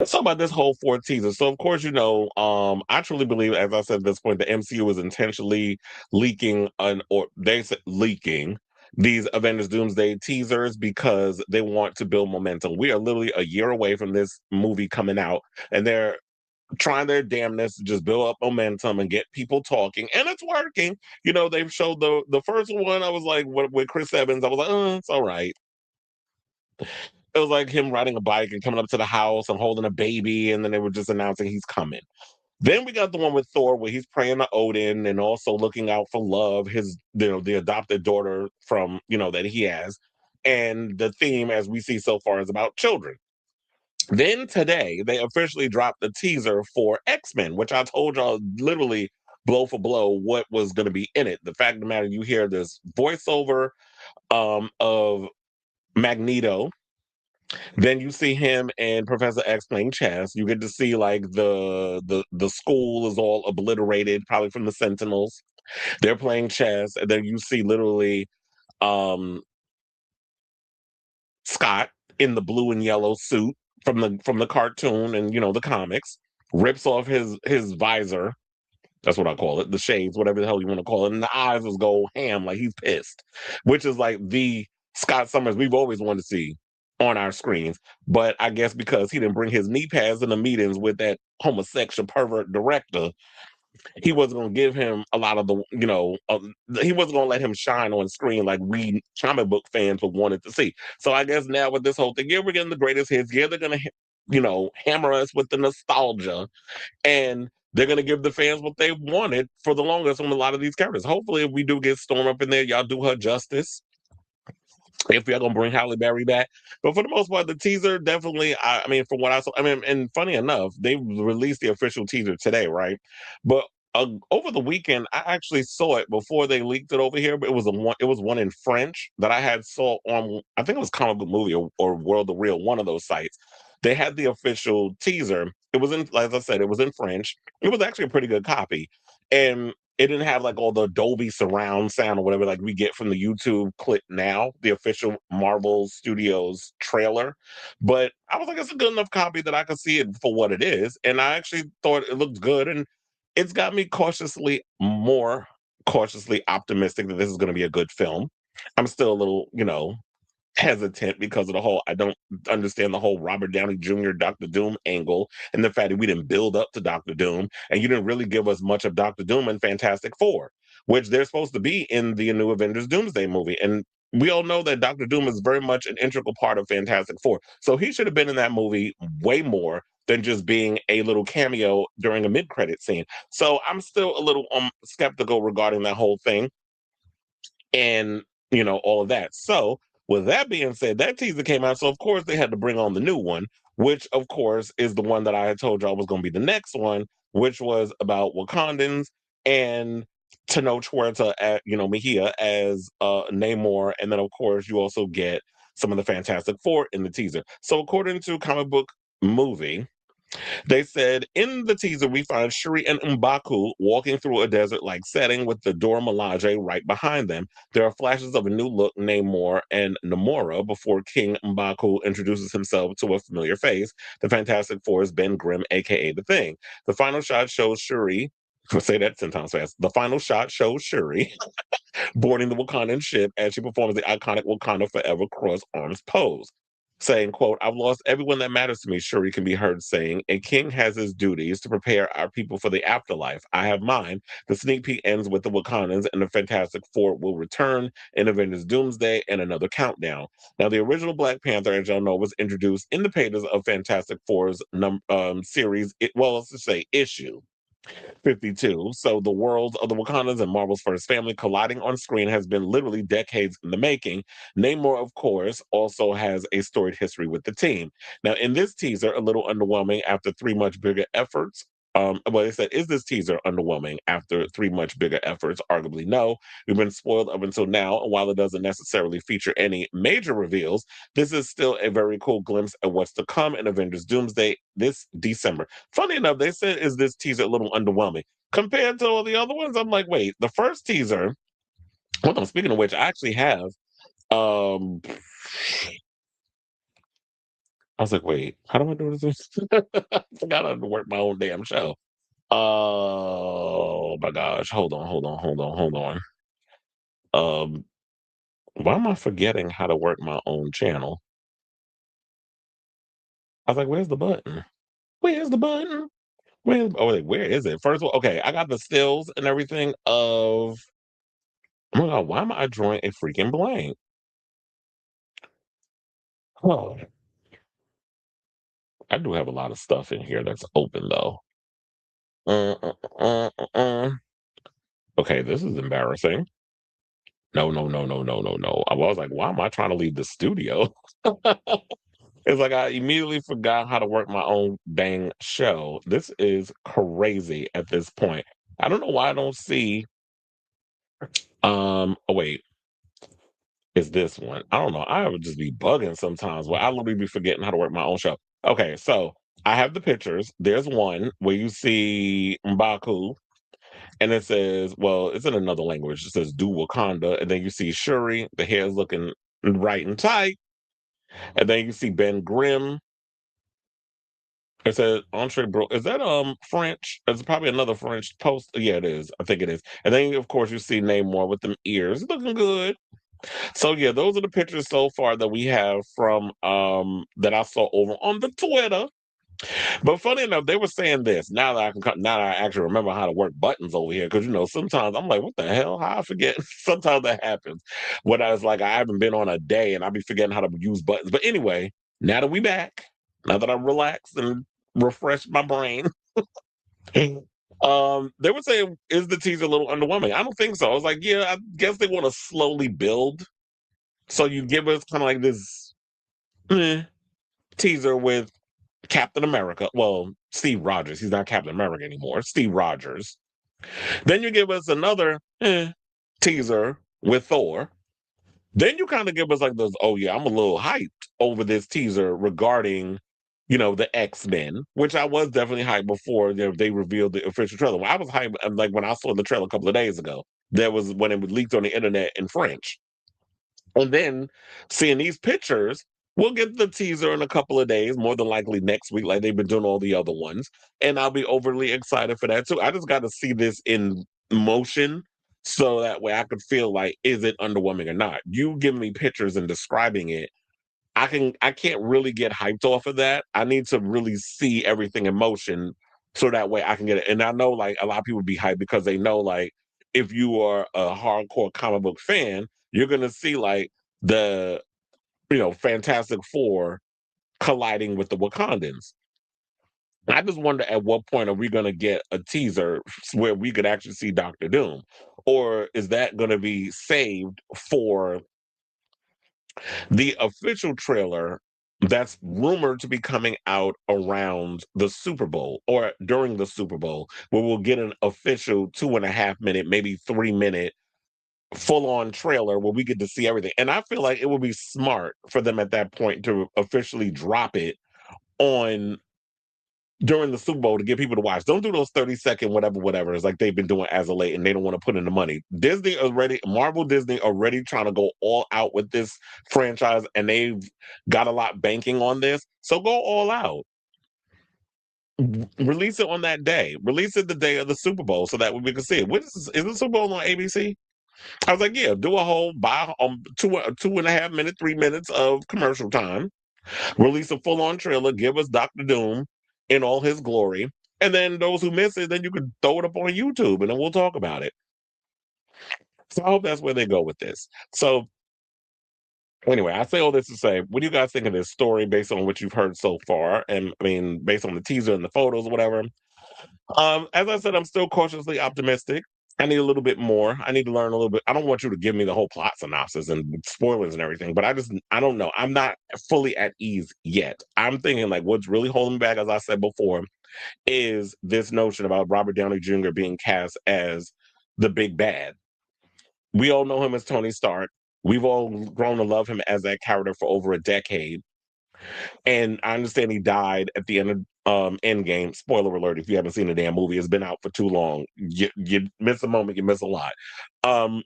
Let's talk about this whole fourth teaser. So, of course, I truly believe, as I said at this point, the MCU is intentionally they said leaking these Avengers Doomsday teasers because they want to build momentum. We are literally a year away from this movie coming out, and they're trying their damnness to just build up momentum and get people talking, and it's working. They've showed the first one. I was like, with Chris Evans, I was like, it's all right. It was like him riding a bike and coming up to the house and holding a baby, and then they were just announcing he's coming. Then we got the one with Thor where he's praying to Odin and also looking out for Love, his the adopted daughter from that he has. And the theme, as we see so far, is about children. Then today they officially dropped the teaser for X-Men, which I told y'all literally blow for blow what was going to be in it. The fact of the matter, you hear this voiceover of Magneto. Then you see him and Professor X playing chess. You get to see like the school is all obliterated, probably from the Sentinels. They're playing chess, and then you see literally um Scott in the blue and yellow suit from the cartoon and the comics, rips off his visor. That's what I call it, the shades, whatever the hell you want to call it, and the eyes just go ham like he's pissed, which is like the Scott Summers we've always wanted to see on our screens. But I guess because he didn't bring his knee pads in the meetings with that homosexual pervert director, he wasn't going to give him a lot of he wasn't going to let him shine on screen like we comic book fans would wanted to see. So I guess now with this whole thing, yeah, we're getting the greatest hits. Yeah, they're going to, hammer us with the nostalgia, and they're going to give the fans what they wanted for the longest from a lot of these characters. Hopefully, if we do get Storm up in there, y'all do her justice. If y'all gonna bring Halle Berry back, but for the most part, the teaser definitely. I mean, from what I saw, I mean, and funny enough, they released the official teaser today, right? But over the weekend, I actually saw it before they leaked it over here. But it was one in French that I had saw on. I think it was Comic Book Movie or World of Real, one of those sites. They had the official teaser. It was in, as I said, it was in French. It was actually a pretty good copy, and it didn't have like all the Dolby surround sound or whatever like we get from the YouTube clip now, the official Marvel Studios trailer. But I was like, it's a good enough copy that I could see it for what it is. And I actually thought it looked good. And it's got me more cautiously optimistic that this is going to be a good film. I'm still a little, hesitant because of the whole I don't understand the whole Robert Downey Jr. Doctor Doom angle and the fact that we didn't build up to Doctor Doom and you didn't really give us much of Doctor Doom and Fantastic Four, which they're supposed to be in the new Avengers Doomsday movie. And we all know that Doctor Doom is very much an integral part of Fantastic Four. So he should have been in that movie way more than just being a little cameo during a mid-credit scene. So I'm still a little skeptical regarding that whole thing and all of that. So with that being said, that teaser came out, so of course they had to bring on the new one, which of course is the one that I had told y'all was going to be the next one, which was about Wakandans and Tenoch Huerta at Mejia as Namor, and then of course you also get some of the Fantastic Four in the teaser. So according to Comic Book Movie, they said in the teaser, we find Shuri and M'Baku walking through a desert like setting with the Dora Milaje right behind them. There are flashes of a new look, Namor and Namora, before King M'Baku introduces himself to a familiar face. The Fantastic Four is Ben Grimm, aka The Thing. The final shot shows Shuri. Say that 10 times fast. The final shot shows Shuri boarding the Wakandan ship as she performs the iconic Wakanda Forever cross arms pose. Saying, quote, I've lost everyone that matters to me, Shuri can be heard saying. A king has his duties to prepare our people for the afterlife. I have mine. The sneak peek ends with the Wakandans and the Fantastic Four will return in Avengers Doomsday and another countdown. Now, the original Black Panther, as y'all know, was introduced in the pages of Fantastic Four's series, let's just say issue. 52. So the worlds of the Wakandans and Marvel's first family colliding on screen has been literally decades in the making. Namor, of course, also has a storied history with the team. Now, in this teaser, a little underwhelming after three much bigger efforts. Well, they said, is this teaser underwhelming after three much bigger efforts? Arguably, no. We've been spoiled up until now, and while it doesn't necessarily feature any major reveals, this is still a very cool glimpse at what's to come in Avengers Doomsday this December. Funny enough, they said, is this teaser a little underwhelming? Compared to all the other ones, I'm like, wait, the first teaser, hold on, speaking of which, I actually have um I was like, wait, how do I do this? I forgot how to work my own damn show. Oh my gosh. Hold on. Um, why am I forgetting how to work my own channel? I was like, where's the button? Where's the button? Where is it? First of all, okay, I got the stills and everything of oh my god, why am I drawing a freaking blank? Oh, I do have a lot of stuff in here that's open though. Uh, uh, uh. Okay, this is embarrassing. No. I was like, why am I trying to leave the studio? It's like I immediately forgot how to work my own dang show. This is crazy at this point. I don't know why I don't see oh wait, is this one. I don't know. I would just be bugging sometimes where I literally be forgetting how to work my own show. Okay, so I have the pictures. There's one where you see Mbaku and it says, well, it's in another language. It says do Wakanda, and then you see Shuri, the hair's looking right and tight, and then you see Ben Grimm. It says entree bro. Is that French? It's probably another French post. Yeah, it is. I think it is. And then of course you see Namor with them ears, looking good. So yeah, those are the pictures so far that we have from that I saw over on the Twitter. But funny enough, they were saying this. Now that I actually remember how to work buttons over here, because sometimes I'm like, what the hell? How I forget? Sometimes that happens. When I was like, I haven't been on a day and I be forgetting how to use buttons. But anyway, now that we back, now that I'm relaxed and refreshed my brain, they were saying, is the teaser a little underwhelming? I don't think so. I was like, yeah, I guess they want to slowly build. So you give us kind of like this eh, teaser with Captain America. Well, Steve Rogers. He's not Captain America anymore. Steve Rogers. Then you give us another teaser with Thor. Then you kind of give us like those, oh yeah, I'm a little hyped over this teaser regarding, the X-Men, which I was definitely hyped before they revealed the official trailer. Well, I was hyped like when I saw the trailer a couple of days ago. There was when it was leaked on the internet in French. And then seeing these pictures, we'll get the teaser in a couple of days, more than likely next week, like they've been doing all the other ones. And I'll be overly excited for that too. I just got to see this in motion so that way I could feel like, is it underwhelming or not? You give me pictures and describing it. I can't really get hyped off of that. I need to really see everything in motion so that way I can get it. And I know like a lot of people be hyped because they know like if you are a hardcore comic book fan, you're gonna see like the Fantastic Four colliding with the Wakandans. I just wonder at what point are we gonna get a teaser where we could actually see Doctor Doom? Or is that gonna be saved for the official trailer that's rumored to be coming out around the Super Bowl or during the Super Bowl, where we'll get an official 2.5 minute, maybe 3 minute full on trailer where we get to see everything. And I feel like it would be smart for them at that point to officially drop it on during the Super Bowl to get people to watch. Don't do those 30-second whatever. It's like they've been doing as of late and they don't want to put in the money. Marvel Disney already trying to go all out with this franchise and they've got a lot banking on this. So go all out. Release it on that day. Release it the day of the Super Bowl so that we can see it. Is the Super Bowl on ABC? I was like, yeah, do a whole buy 2.5 minute, 3 minutes of commercial time. Release a full on trailer, give us Doctor Doom in all his glory. And then those who miss it, then you can throw it up on YouTube and then we'll talk about it. So I hope that's where they go with this. So anyway, I say all this to say, what do you guys think of this story based on what you've heard so far? And I mean, based on the teaser and the photos, or whatever. As I said, I'm still cautiously optimistic. I need a little bit more. I need to learn a little bit. I don't want you to give me the whole plot synopsis and spoilers and everything, but I don't know. I'm not fully at ease yet. I'm thinking like what's really holding me back, as I said before, is this notion about Robert Downey Jr. being cast as the big bad. We all know him as Tony Stark. We've all grown to love him as that character for over a decade. And I understand he died at the end of Endgame. Spoiler alert: if you haven't seen the damn movie, it's been out for too long. You miss a moment, you miss a lot. Um,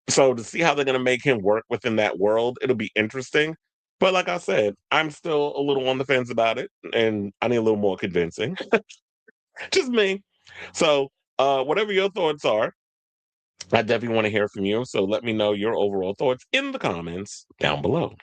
so to see how they're going to make him work within that world, it'll be interesting. But like I said, I'm still a little on the fence about it, and I need a little more convincing. Just me. So, whatever your thoughts are, I definitely want to hear from you. So let me know your overall thoughts in the comments down below.